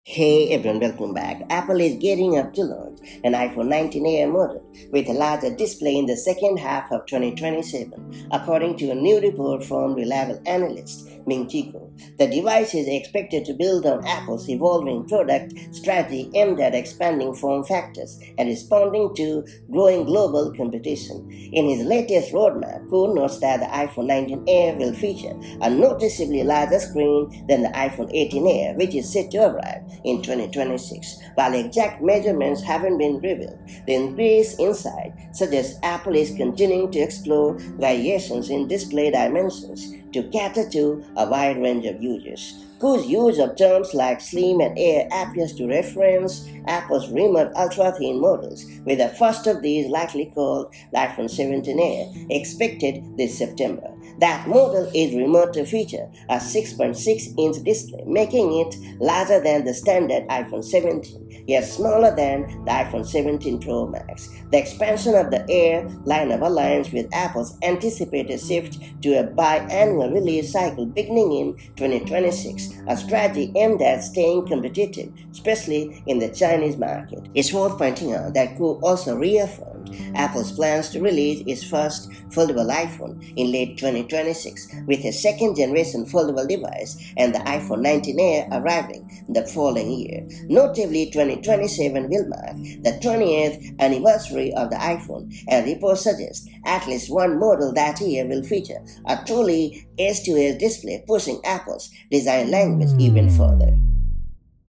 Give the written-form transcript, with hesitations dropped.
Hey everyone, welcome back. Apple is gearing up to launch an iPhone 19 Air model with a larger display in the second half of 2027, according to a new report from reliable analyst Ming Chico. The device is expected to build on Apple's evolving product strategy aimed at expanding form factors and responding to growing global competition. In his latest roadmap, Kuhn notes that the iPhone 19 Air will feature a noticeably larger screen than the iPhone 18 Air, which is set to arrive in 2026. While exact measurements haven't been revealed, the increased insight suggests Apple is continuing to explore variations in display dimensions to cater to a wide range of users. Whose use of terms like slim and air appears to reference Apple's rumored ultra-thin models, with the first of these likely called the iPhone 17 Air, expected this September. That model is rumored to feature a 6.6-inch display, making it larger than the standard iPhone 17, yet smaller than the iPhone 17 Pro Max. The expansion of the Air lineup aligns with Apple's anticipated shift to a biannual release cycle beginning in 2026, a strategy aimed at staying competitive, especially in the Chinese market. It's worth pointing out that Kuo also reaffirmed Apple's plans to release its first foldable iPhone in late 2026, with a second-generation foldable device and the iPhone 19 Air arriving the following year. Notably, 2027 will mark the 20th anniversary of the iPhone, and reports suggest at least one model that year will feature a truly edge-to-edge display, pushing Apple's design language even further.